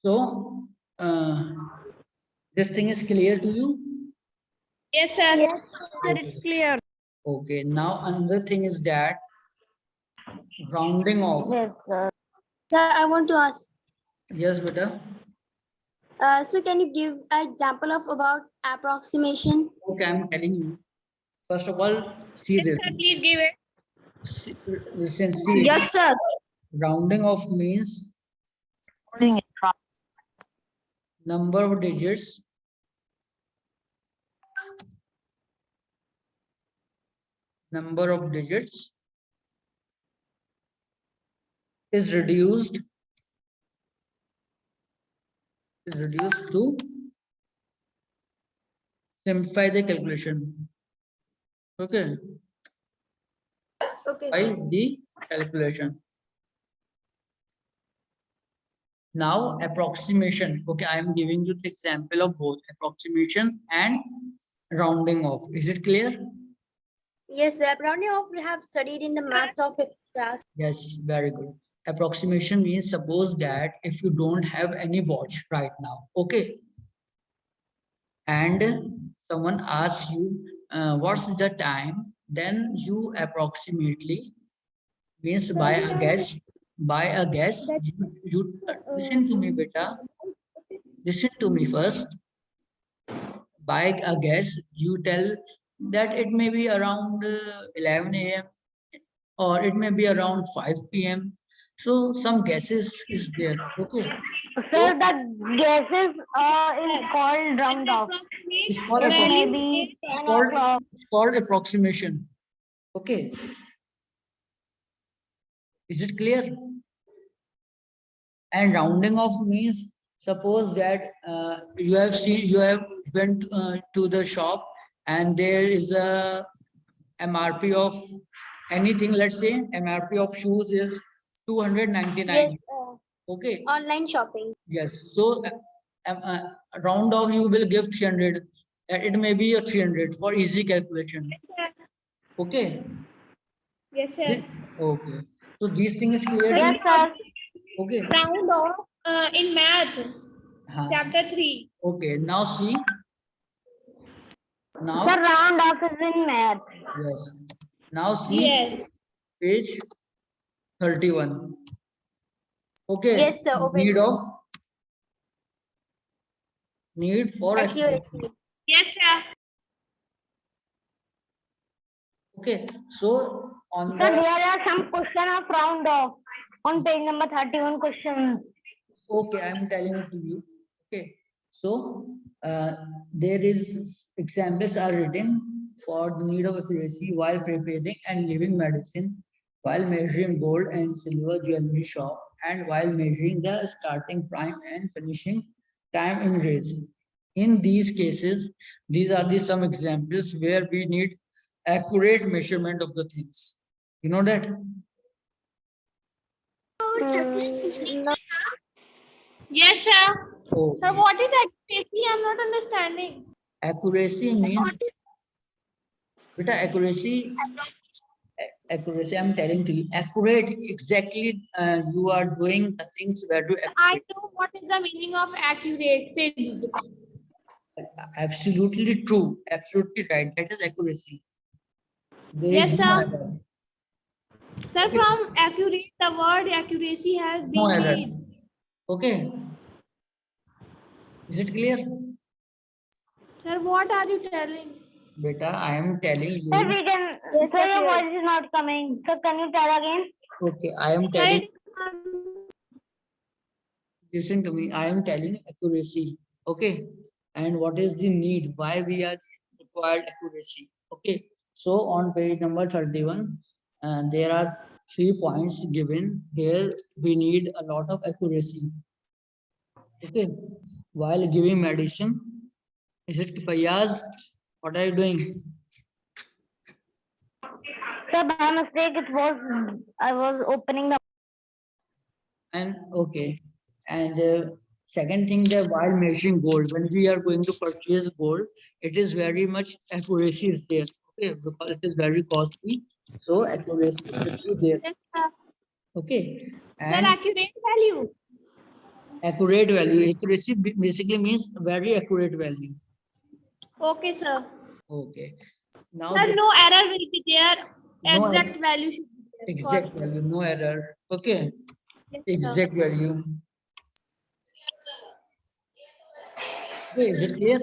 So, this thing is clear to you? Yes, sir. Yes, sir, it's clear. Okay, now another thing is that rounding off. Yes, sir. Sir, I want to ask. Yes, beta. So can you give an example of about approximation? Okay, I'm telling you. First of all, see Yes, this. sir, please give it. Listen, see. Yes, sir. Rounding off means number of digits is reduced to simplify the calculation. Okay, Okay. why is the calculation? Now approximation. Okay, I am giving you the example of both approximation and rounding off. Is it clear? Yes, sir. Rounding off we have studied in the maths of fifth class. Yes, very good. Approximation means suppose that if you don't have any watch right now, okay, and someone asks you what's the time, then you approximately means by a guess. You listen to me, beta. Listen to me first. By a guess, you tell that it may be around 11 a.m. or it may be around 5 p.m. So some guesses is there. Okay. Sir, that guesses is called round off. It's called, It Really? may be 10 o'clock. it's called approximation. Okay. Is it clear? And rounding off means suppose that you have went to the shop and there is a MRP of anything. Let's say MRP of shoes is 299. Yes, Okay. online shopping. Yes. So round off you will give 300. It may be a 300 for easy calculation. Okay. Yes, sir. Okay. So these things is clear. Yes, sir. Okay. Round off in math, Huh. chapter 3. Okay. Now see. Sir, Now round off is in math. yes. Now see Yes. page 31. Okay. Yes, sir. Open. Need for Accuracy. Yes, sir. Okay. So on Sir, the there are some question of round off on page number 31 question. okay, I'm telling it to you. Okay. So there is examples are written for the need of accuracy while preparing and giving medicine, while measuring gold and silver jewelry shop, and while measuring the starting prime and finishing time in race. In these cases, these are the some examples where we need accurate measurement of the things. You know that? No. Yes, sir. Oh, Sir, what is accuracy? I'm not understanding. accuracy means beta accuracy I'm telling to you accurate exactly you are doing the things where to I know what is the meaning of accurate. absolutely true, absolutely right, that is accuracy. There Yes, is no sir. error. Sir, Okay. from accurate, the word accuracy has No been error. made. Okay, is it clear? Sir, what are you telling? Beta I am telling Sir, you. we can. Sir, your voice is not coming. Sir, can you tell again? Okay, I am Sir, telling, it listen to me, I am telling accuracy. Okay, and what is the need, why we are required accuracy. Okay, so on page number 31 there are 3 points given here. We need a lot of accuracy. Okay, while giving medicine. Is it Fayaz? What are you doing? Sir, by mistake, it was. I was opening the. And okay, and second thing, that while measuring gold, when we are going to purchase gold, it is very much accuracy is there. Okay, because it is very costly, so accuracy should be there. Yes, sir. Okay, Sir, and accurate value. Accurate value. Accuracy basically means very accurate value. Okay, sir. Okay. Now Sir, no error will be there. No Exact value should be there. exact value, no error. Okay. Yes, sir. Exact value. Okay, is it clear?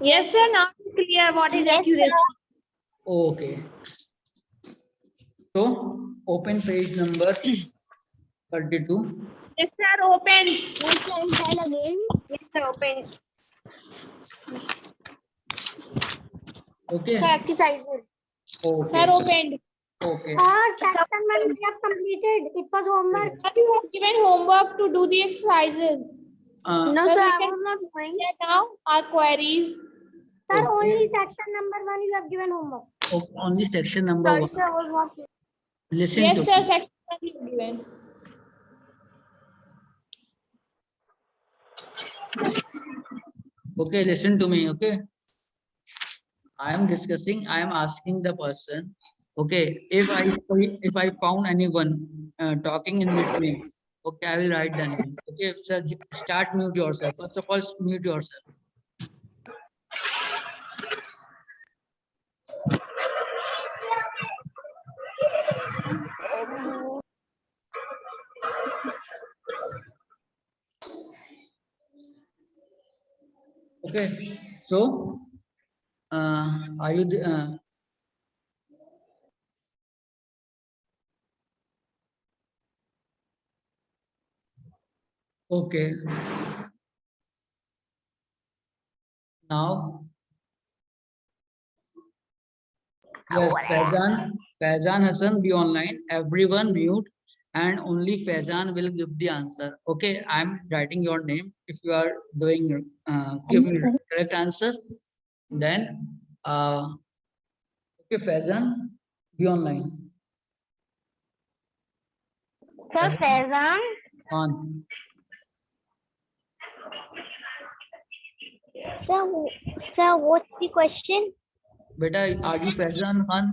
Yes, sir. Now it's clear what is accuracy. Okay. So open page number 32. Yes, sir. Open. Yes, sir, open. Okay. So exercises. Okay. Sir, opened. Okay. Section 1 we have completed. It was homework. Sir, you have given homework to do the exercises. No, Sir, sir, we I can was not doing. clear now our queries. Sir, Okay. only section number 1 you have given homework. Only section number Sorry, 1. sir, I was not. Listen Yes, to sir. me. Section one you have given. Okay, listen to me. Okay. I am discussing. I am asking the person. Okay, if I found anyone talking in between, okay, I will write the name. Okay, so start mute yourself. First of all, mute yourself. Okay, so are you okay? Now, yes, Faizan Hassan be online. Everyone mute, and only Faizan will give the answer. Okay, I'm writing your name. If you are doing giving correct answer, then okay, Faizan, be online. Sir, Faizan. On. Sir, what's the question? Beta, are you Faizan Khan?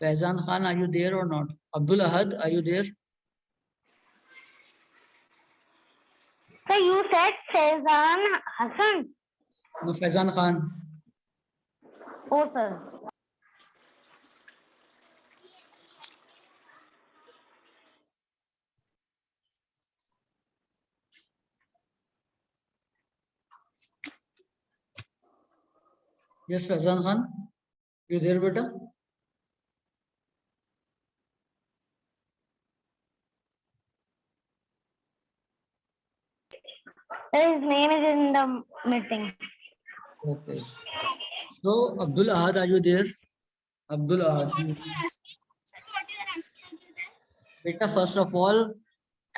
Faizan Khan, are you there or not? Abdul Ahad, are you there? Sir, you said Faizan Hassan. No, Faizan Khan. Oh, sir. Yes, Faizan Khan, you there, beta? Sir, his name is in the meeting. Okay. So, Abdul Ahad, are you there? Abdul Ahad. Beta, first of all,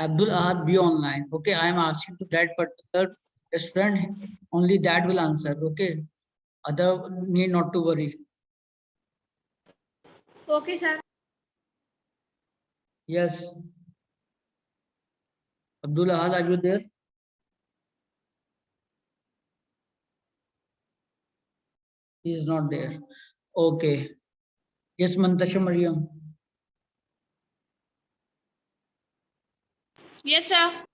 Abdul Ahad be online. Okay, I am asking to that particular student, only that will answer. Okay, other need not to worry. Okay, sir. Yes. Abdul Ahad, are you there? He is not there. Okay. Yes, Mantasha Mariam. Yes, sir.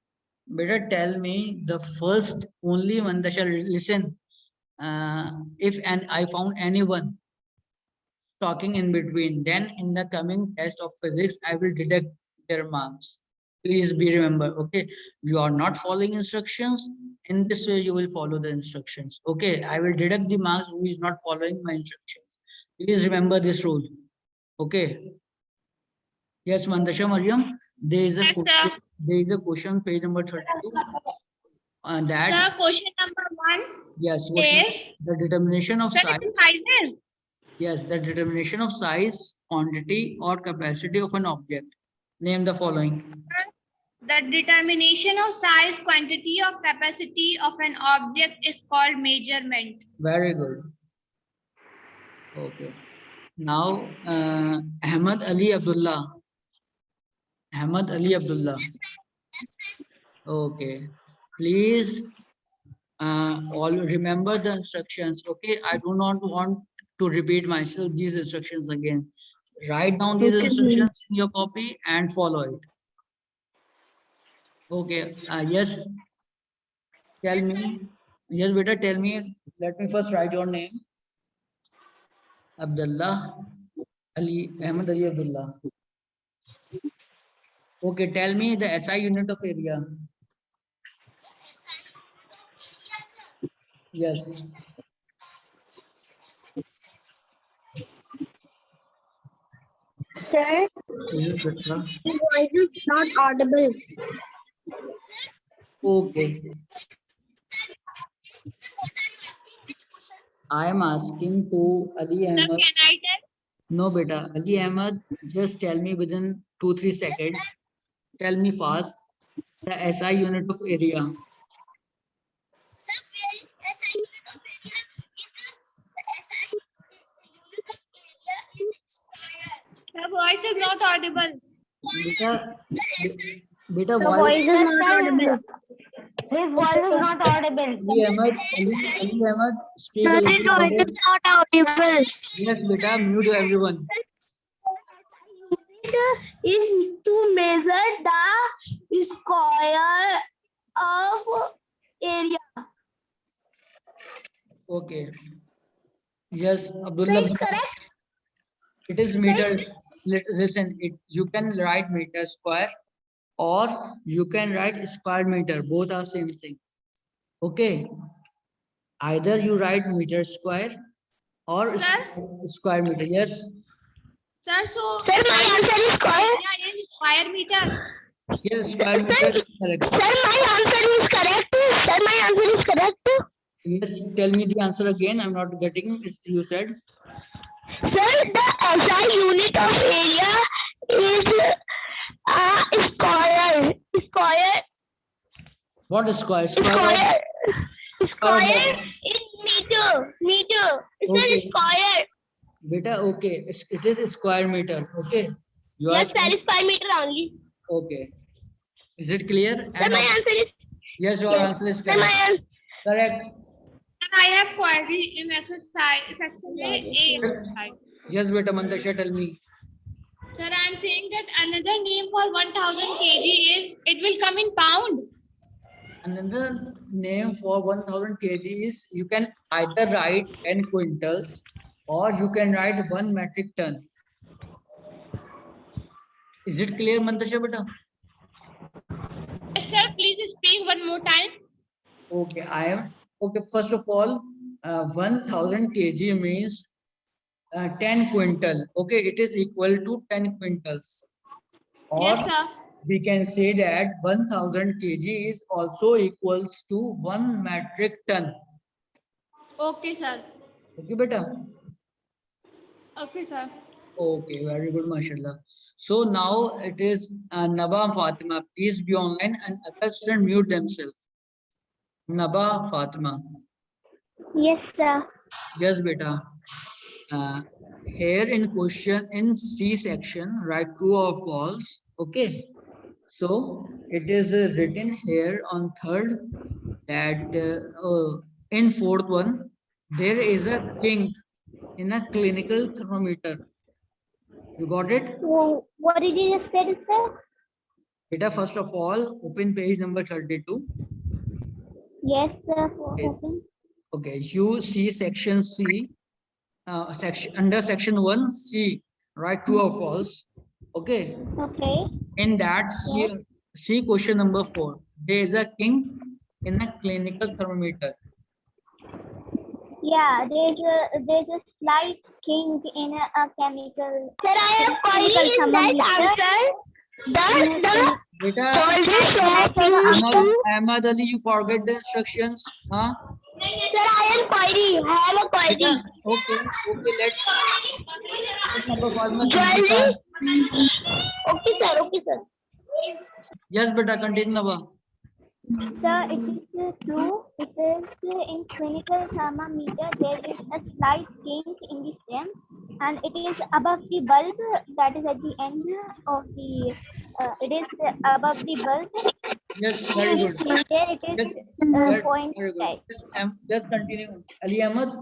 Better tell me the first only Mantasha. Listen. If I found anyone talking in between, then in the coming test of physics, I will deduct their marks. Please be remember, okay? You are not following instructions. In this way, you will follow the instructions. Okay, I will deduct the marks who is not following my instructions. Please remember this rule. Okay. Yes, Mandasha Mariam, there is a Yes, question. sir. There is a question, page number 32. And that Sir, question number 1 yes, question, is, the determination of sir, size. it is sizes. Yes, the determination of size, quantity, or capacity of an object. Name the following. The determination of size, quantity, or capacity of an object is called measurement. Very good. Okay. Now, Ahmad Ali Abdullah. Ahmad Ali Abdullah. Okay. Please all remember the instructions. Okay. I do not want to repeat myself these instructions again. Write down these instructions in your copy and follow it. Okay. Yes. Tell me. Yes, beta. Tell me. Let me first write your name. Abdullah Ali Ahmed Ali Abdullah. Okay. Tell me the SI unit of area. Yes. Sir, Yes, beta. your voice is not audible. Okay. I am asking to Ali Sir, Ahmed. can I tell? No, beta. Ali Ahmed, just tell me within 2-3 seconds. Tell me fast the SI unit of area. Your voice is not audible. Beta, beta, Your why? voice is Yes, not audible. sir. His voice is not audible. Ali Ahmed, speak a Sir, little his voice louder. is not audible. Yes, beta, mute everyone. Is to measure the square of area. Okay. Yes, Sir, Abdullah, is correct? it is meter. Listen, you can write meter square or you can write square meter. Both are same thing. Okay. Either you write meter square or Sir? square meter. Yes. Sir, so Sir, my answer is square. area is square meter. Yes, square meter is correct. Sir, my answer is correct. Sir, my answer is correct. Yes, tell me the answer again. I'm not getting it. You said. Sir, the SI unit of area is square. Square. What is square? Square Square. of Square is meter. Meter. It's Okay. a square. Beta, okay. It is a square meter. Okay. You are Yes, sir, it's 5 meter only. okay. Is it clear? Sir, And my answer is yes, your answer is sir, my correct. answer. Correct. And I have query in exercise section A exercise. Yes, beta, Mantasha, tell me. Sir, I'm saying that another name for 1000 kg is it will come in pound. Another name for 1000 kg is you can either write 10 quintals or you can write 1 metric ton. Is it clear, Mantasha, beta? Yes, sir, please speak one more time. Okay, I am okay. First of all, 1000 kg means 10 quintal. Okay, it is equal to 10 quintals. Or Yes, sir. we can say that 1000 kg is also equals to 1 metric ton. Okay, sir. Okay, beta. Okay, sir. Okay, very good, mashallah. So now it is Naba and Fatima. Please be online and other students mute themselves. Naba, Fatima. Yes, sir. Yes, beta. Here in question in C section, write true or false. Okay. So it is written here on third that in fourth one, there is a kink in a clinical thermometer. You got it? So, what did you just say, sir? Beta, first of all, open page number 32. Yes, sir. Okay. Open. Okay, you see section C, section under section 1C, write true or false. Okay. Okay. In that C question number 4, there is a kink in a clinical thermometer. Yeah, there's a slight kink in a chemical. Sir, I have query in that answer. The Beta, Ahmad Ali, you forget the instructions. Huh? Sir, I am query. I have a query. Beta, okay, let number Fatima Jewelry. continue. Okay, sir. Okay, sir. Yes, beta, continue. Naba. Sir, it is true. It is in clinical thermometer. There is a slight kink in the stem, and it is above the bulb. That is at the end of the. It is above the bulb. Yes, very good. There it is Yes, point very good. type. Just continue. Ali Ahmad,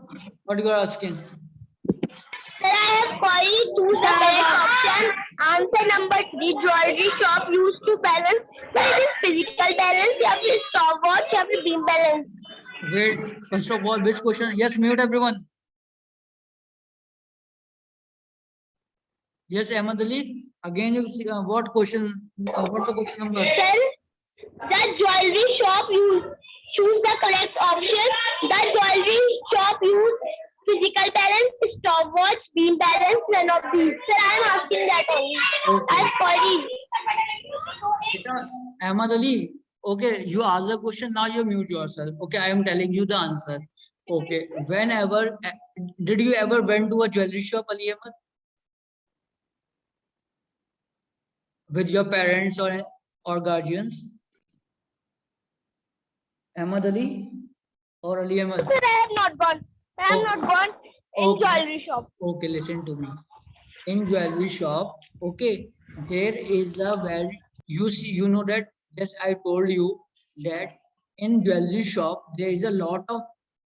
what you are asking? Sir, I have query, choose the correct option. Answer number 3, jewelry shop used to balance. So it is physical balance या फिर stopwatch या फिर beam balance. Wait, first of all, which question? Yes, mute everyone. Yes, Ahmed Ali. Again, you see, what question? What the question number? Sir, the jewelry shop used. Choose the correct option. The jewelry shop used physical balance, stopwatch, beam balance, none of these. Sir, I am asking that only. Okay. As query. Beta, Ahmed Ali. Okay, you ask the question. Now you mute yourself. Okay, I am telling you the answer. Okay, whenever did you ever went to a jewelry shop, Ali Ahmed, with your parents or guardians? Ahmed Ali or Ali Ahmed? Sir, I have not gone. I am not gone in Okay. jewelry shop. Okay, listen to me. In jewelry shop, okay, there is a very, you see, you know that, yes, I told you that in jewelry shop there is a lot of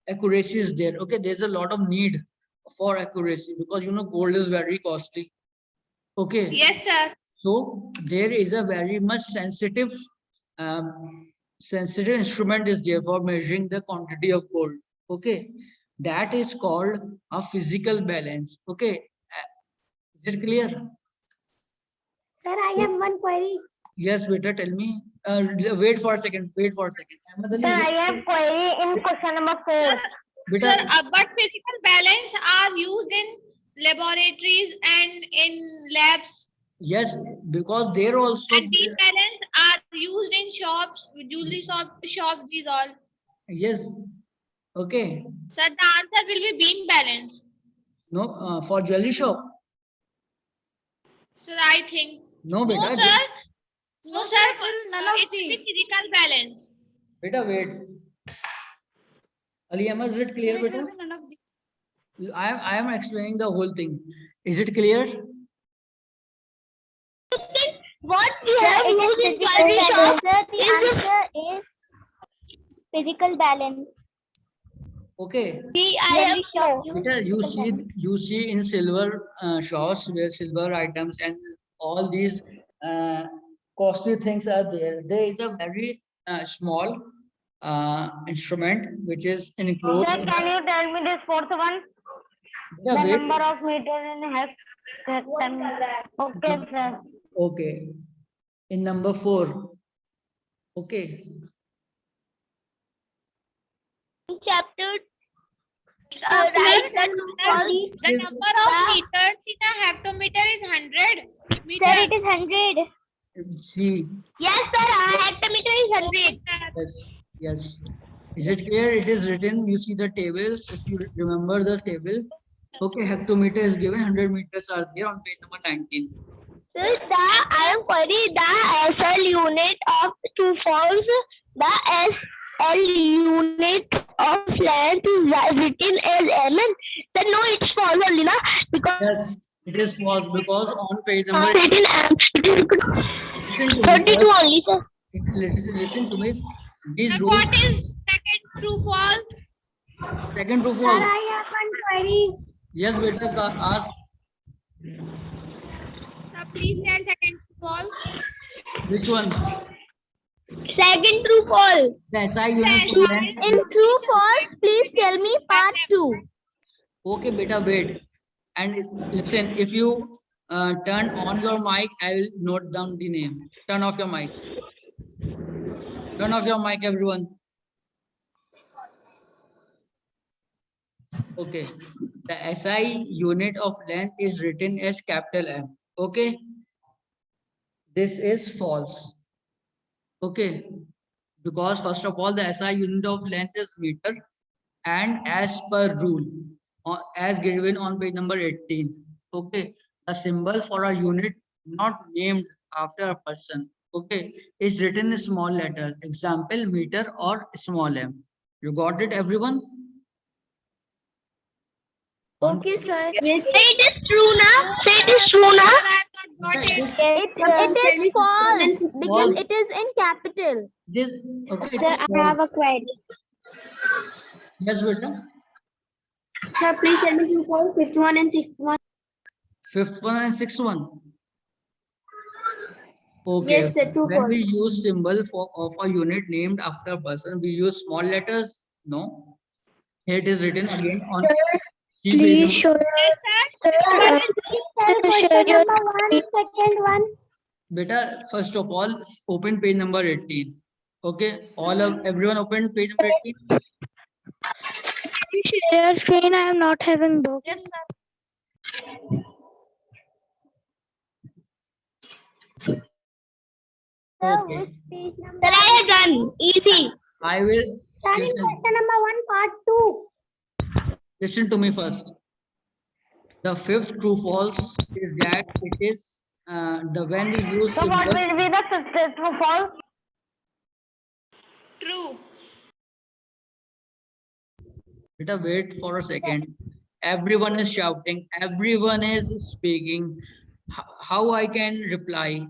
accuracy is there. Okay, there's a lot of need for accuracy because you know gold is very costly. Okay. Yes, sir. So there is a very much sensitive sensitive instrument is there for measuring the quantity of gold. Okay, that is called a physical balance. Okay, is it clear? Sir, I have one query. Yes, beta, tell me. Wait for a second. Wait for a second. Ahmed Ali, Sir, I have query in question number 4. beta, Sir, but physical balance are used in laboratories and in labs. yes, because there also. And beam balance are used in shops, jewelry shops, these all. Yes. Okay. Sir, the answer will be beam balance. No, for jewelry shop. Sir, I think. No, No, beta. sir. No, sir. none of It's the these. physical balance. Beta, wait. Ali Ahmed, is it clear, beta? None of these. I am explaining the whole thing. Is it clear? What we have used in jewelry shop the answer is physical balance. Okay. I have no. Beta, you see in silver shops where silver items and all these costly things are there. There is a very small instrument which is enclosed. Sir, can you tell me this fourth one? Beta, The wait. number of meters in hectare. Okay, sir. Okay. In number 4. Okay. Chapter. The Yes. number of meters in a hectometer is 100 Sir, meters. it is 100. See. Yes, sir. A hectometer is 100. Yes. Yes. Is it clear? It is written. You see the table. If you remember the table. Okay, hectometer is given. 100 meters are there on page number 19. Sir, I am querying the SL unit of true false. The SL unit of length is written as mm. Then no, it's false only, na? Because Yes, it is false because on page number. written m. Listen to me. 32 first. only, sir. Listen to me. These Sir, rules. what is second true false? Second true Sir, false. I have one query. Yes, beta. Ask. Sir, please tell second true false. Which one? Second true false. The SI unit. of length. In true false, please tell me part 2. Okay, beta, wait. And listen, if you turn on your mic, I will note down the name. Turn off your mic. Turn off your mic, everyone. Okay. The SI unit of length is written as capital M. Okay. This is false. Okay. Because first of all, the SI unit of length is meter, and as per rule, as given on page number 18. Okay. The symbol for a unit not named after a person, okay, is written in small letter. Example, meter or small m. You got it, everyone? Okay, sir. Yes. Say it is true, na? Say it is true, na? It is false because it is in capital. This, okay. Sir, I have a query. Yes, beta. Sir, please tell me true false, fifth one and sixth one. Fifth one and sixth one. Okay. Yes, sir, true, When we false. use symbol of a unit named after a person, we use small letters. No. Here it is written again on. See page Please number- show Sir, question number 1, second one. Beta, first of all, open page number 18. Okay, everyone open page number 18. share your screen. I am not having book. Yes, sir. Sir, Okay. which page number? Sir, I have done. Easy. I will Sir, in question number 1, part 2. listen to me first. The fifth true false is that it is the when we use symbol. be the fifth true false? True. Beta, wait for a second. Everyone is shouting. Everyone is speaking. How I can reply?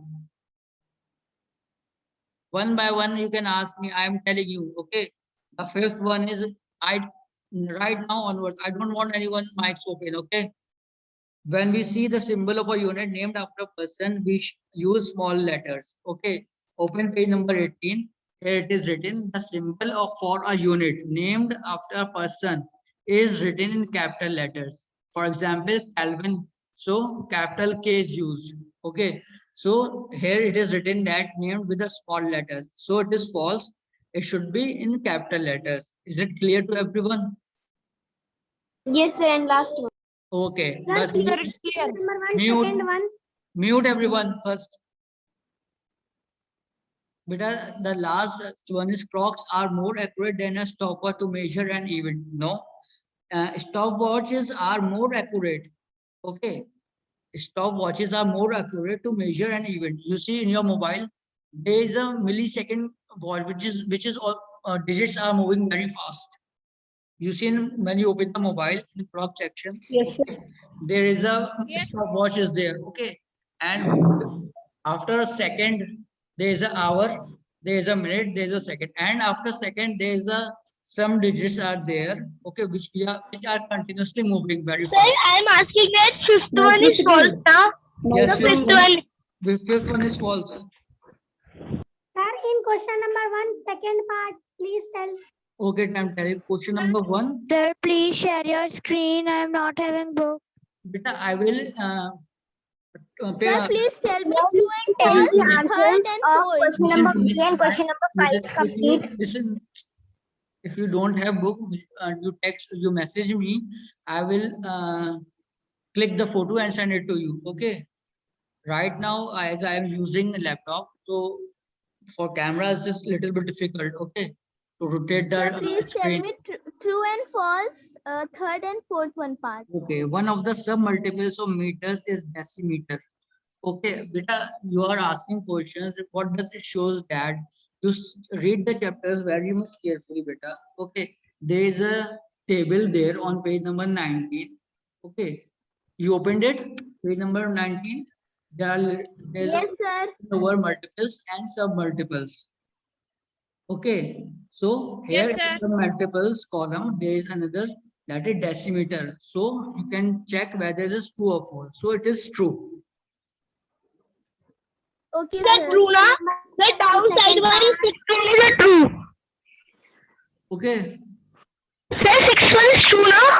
One by one, you can ask me. I am telling you. Okay. The fifth one is right now onwards. I don't want anyone mics open. Okay. When we see the symbol of a unit named after a person, we use small letters. Okay. Open page number 18. Here it is written. The symbol for a unit named after a person is written in capital letters. For example, Kelvin. So capital K is used. Okay. So here it is written that named with a small letter. So it is false. It should be in capital letters. Is it clear to everyone? Yes, sir, and last one. Okay. Sir, But please, It's clear. number 1, Mute. second one. Mute everyone first. Beta, the last one is clocks are more accurate than a stopwatch to measure an event. No, stopwatches are more accurate. Okay, stopwatches are more accurate to measure an event. You see in your mobile, there is a millisecond watch, which is all digits are moving very fast. You see when you open the mobile in the clock section. Yes, sir. There is a Yes. stopwatch is there. Okay, and after a second there is an hour, there is a minute, there is a second, and after second there is a some digits are there. Okay, which are continuously moving very fast. I am asking that fifth one is false now. Yes, The fifth fifth one. the fifth one is false. Sir, in question number 1, second part, please tell. Okay, I'm telling question number 1. Sir, please share your screen. I am not having book. Beta, I will Please tell me true and tell false. the answers of question Listen number to me. B and question number 5 is complete. Listen, if you don't have book, you message me. I will click the photo and send it to you. Okay. Right now, as I am using a laptop, so for cameras, it's little bit difficult. Okay, to rotate the screen. True and false, third and fourth one part. Okay, one of the sub multiples of meters is decimeter. Okay, beta, you are asking questions. What does it shows that? You read the chapters very much carefully, beta. Okay, there is a table there on page number 19. Okay, you opened it, page number 19. There's sir. the word multiples and sub multiples. Okay, so here Yes, in sir. sub multiples column, there is another that is decimeter. So you can check whether it is true or false. So it is true. Okay, sir. True, na? The downside one is 6 one is a true. Okay, Sir, 6 one is true, na?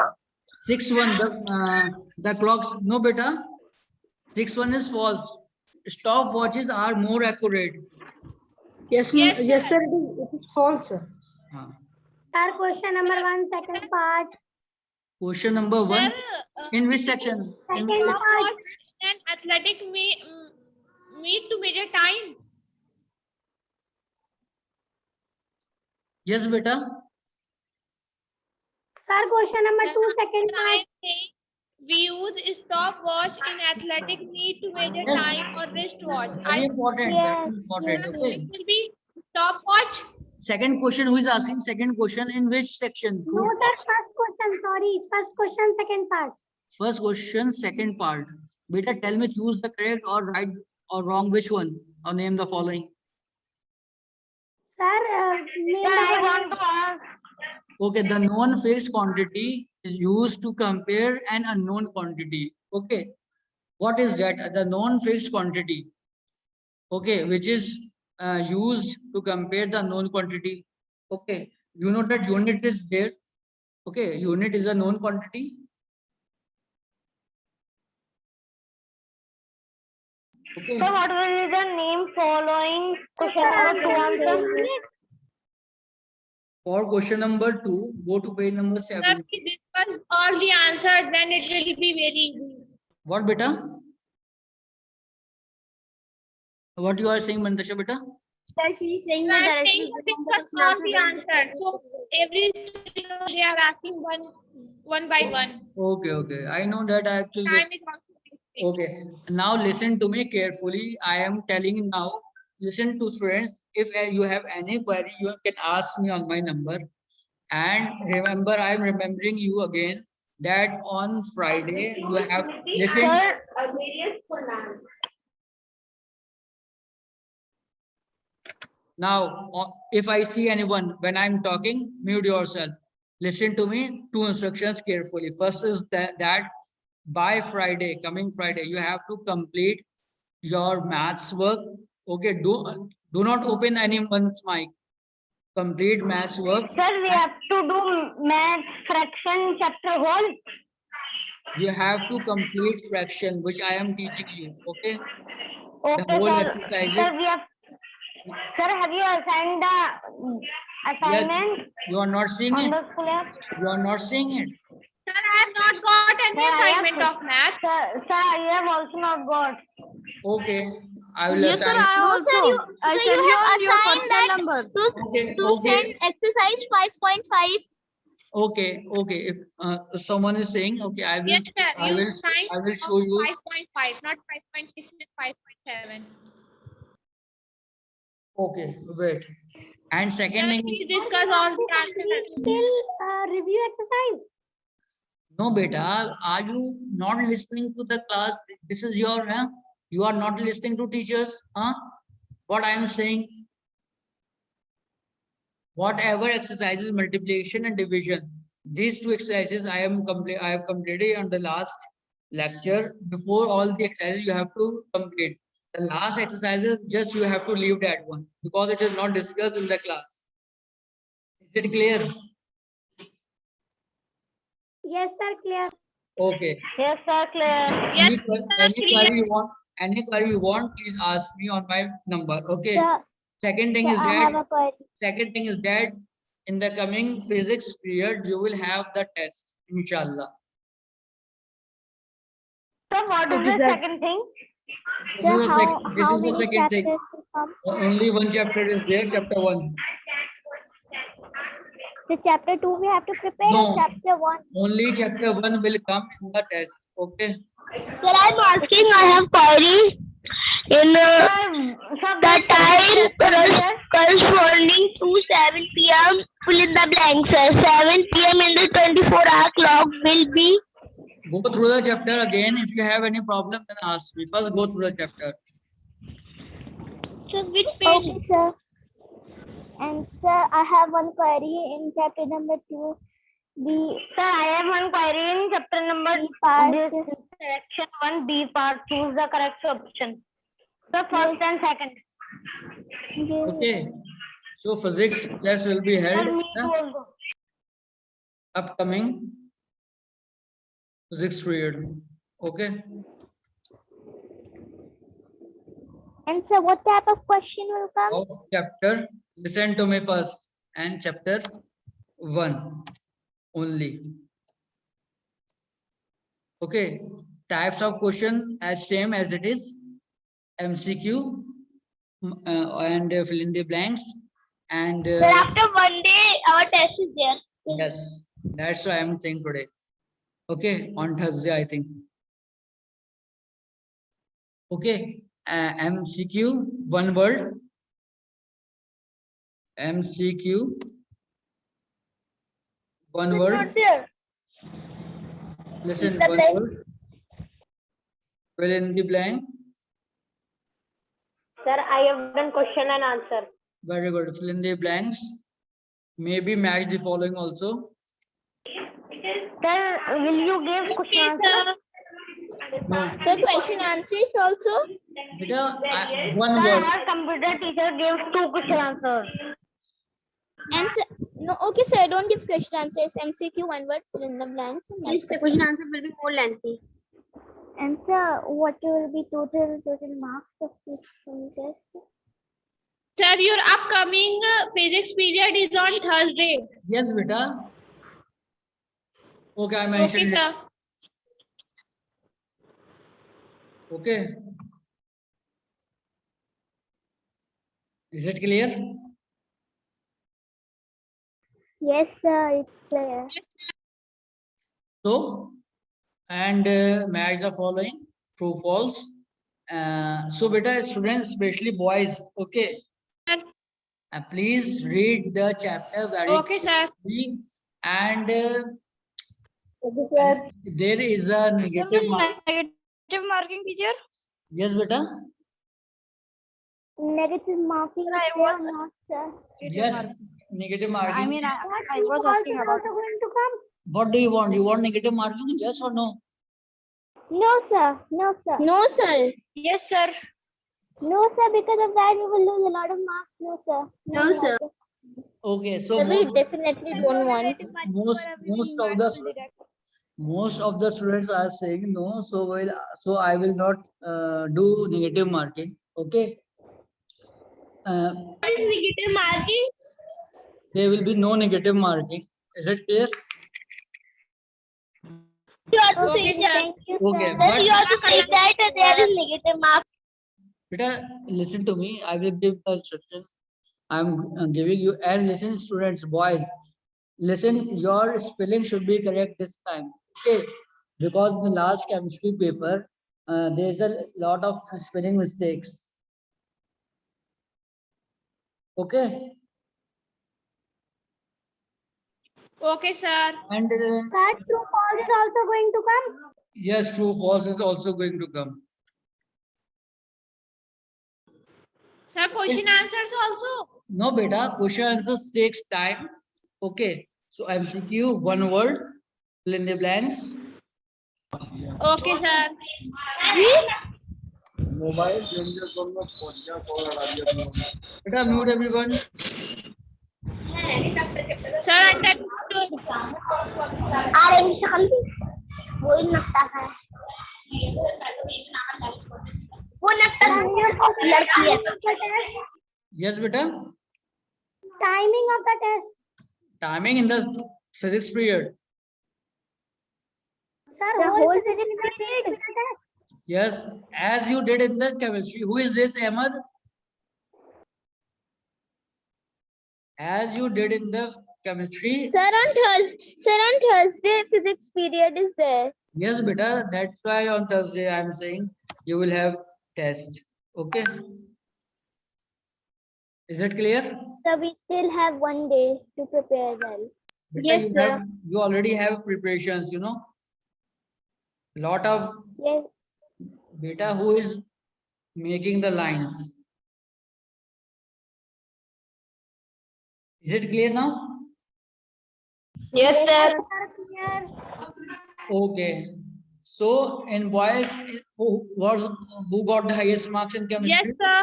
6-1, the clocks, no beta. 6-1 is false. Stopwatches are more accurate. Yes, Yes, sir, it is false. Sir. Sir, question number 1, second part. Question number 1. Sir, In which section? In which Second section? part. an athletic meet to measure time. Yes, beta. Sir, question number 2, second I part. think we use stopwatch in athletic meet to measure Yes. time or wristwatch. Very important. Yes, Very important. yes, Okay. It will be stopwatch. Second question. Who is asking second question? In which section? No, sir, first question, sorry. First question, second part. First question, second part. Beta, tell me, choose the correct or right or wrong, which one? Or name the following. Sir, name the question. Okay, the known fixed quantity is used to compare an unknown quantity. Okay. What is that? The non-fixed quantity. Okay, which is used to compare the known quantity. Okay, you know that unit is there. Okay, unit is a known quantity. Okay. So what will be the name following question number 2 answer? For question number 2, go to page number Sir, 7. we discuss all the answers, then it will be very easy. What beta? What you are saying, Mandasha beta? That she's saying So that I'm directly saying to give them the discuss question all answer, the then they answers. So every they are asking one by one. Okay. I know that I actually just. Time is also wasting. Okay. Now listen to me carefully. I am telling you now. Listen to friends. If you have any query, you can ask me on my number. And remember, I am remembering you again that on Friday you have listen. Now, if I see anyone when I'm talking, mute yourself. Listen to me. 2 instructions carefully. First is that by Friday, coming Friday, you have to complete your maths work. Okay, do not open anyone's mic. Complete maths work. Sir, we have to do math fraction chapter 1. You have to complete fraction, which I am teaching you. Okay, the Okay, whole sir. exercise. Sir, sir, have you assigned the Yes, assignment you are not seeing on it. the school app? You are not seeing it. Sir, I have not got any Sir, I have- assignment of math. Sir, I have also not got. Okay, I will Yes, sir, assign. I also. I sir, send you you have on your assigned personal that number. Okay. exercise 5.5. Okay. If someone is saying, okay, Yes, sir. I You will signed show you. 5.5, not 5.6 and 5.7. Okay, wait. And second Sir, thing is, please discuss all the answers. Review exercise. no, beta, are you not listening to the class? This is your, you are not listening to teachers, huh? What I am saying, whatever exercises multiplication and division, these 2 exercises I have completed on the last lecture. Before all the exercises you have to complete. The last exercises just you have to leave that one because it is not discussed in the class. Is it clear? Yes, sir, clear. Okay. Yes, sir, clear. Yes, Any query you want, please ask me on my number. Okay. Sir, Second thing sir, is I have that a query. in the coming physics period you will have the test, inshallah. Sir, what is Okay, the sir. second thing? This is the second thing. chapters will come? Only one chapter is there, chapter 1. The chapter 2 we have to prepare No. or chapter 1? Only chapter 1 will come in the test. Okay. Sir, I'm asking, I have query in the time corresponding to 7 p.m. Fill in the blanks, sir. 7 p.m. in the 24-hour clock will be. Go through the chapter again. If you have any problem, then ask me. First, go through the chapter. Sir, which page? Okay, sir. And sir, I have one query in chapter number 2. Sir, I have one query in chapter number part. Section 1 B part. Choose the correct option. The first and second. Okay. So physics class will be held in the upcoming physics period. Okay. And sir, what type of question will come? Of chapter, listen to me first, and chapter 1 only. Okay. Types of question as same as it is MCQ and fill in the blanks and Sir, after one day, our test is there. yes, that's why I'm saying today. Okay, on Thursday I think. Okay, MCQ, one word. MCQ, one word. Not there. Listen, It's the one best. word. Fill in the blank. Sir, I have done question and answer. Very good. Fill in the blanks. Maybe match the following also. Sir, will you give question answer? No. The question answers also. Beta, one word. Our computer teacher gives 2 question answers. Answer. No, okay, sir. Don't give question answers. MCQ, one word, fill in the blanks. And Yes, that's the it. question answer will be more lengthy. And sir, what will be total marks of this test? Sir, your upcoming physics period is on Thursday. Yes, beta. Okay, I Okay, mentioned it. sir. Okay. Is it clear? Yes, sir, it's clear. So, and match the following, true, false. So, beta, students, especially boys, okay. Please read the chapter very Okay, sir. carefully, and there is a negative mark. Negative marking, teacher. Yes, beta. Negative marking I is was- there, not sir. Yes, negative marking. I mean, I was False asking is about. also going to come? What do you want? You want negative marking? Yes or no? No, sir. No, sir. No, sir. Yes, sir. No, sir. Because of that, you will lose a lot of marks. No, sir. No, sir. Okay, so Sir, we most definitely don't want. most of the students are saying no. So I will not do negative marking. Okay. What is negative marking? There will be no negative marking. Is it clear? Okay, sir. Thank you, Okay, sir. but also say that there is negative marks. beta, listen to me. I will give the instructions. I'm giving you, and listen, students, boys. Listen, your spelling should be correct this time. Okay, because the last chemistry paper, there is a lot of spelling mistakes. Okay, Okay, sir. and That true false is also going to come. yes, true, false is also going to come. Sir, question answers also. No, beta, question answers takes time. Okay, so MCQ, one word, fill in the blanks. Okay, sir. Beta, mute everyone. Sir, understood. अरे जल्दी वो लगता है लड़की है Yes, beta. Timing of the test Timing in the physics period. Sir whole physics period Yes, as you did in the chemistry. Who is this, Ahmad? As you did in the chemistry. Sir, on Thursday, physics period is there. Yes, beta. That's why on Thursday I'm saying you will have test. Okay. Is it clear? So we still have 1 day to prepare well. Beta, Yes, you sir. you already have preparations, you know. Lot of Yes. beta who is making the lines. Is it clear now? Yes, sir. Okay. So in boys, who got the highest marks in Yes, chemistry? sir.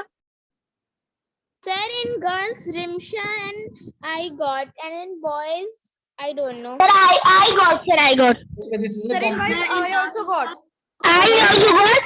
Sir, in girls, Rimsha and I got, and in boys, I don't know. Sir, I got. Okay, this is a Sir, in boys, I also got. I also got.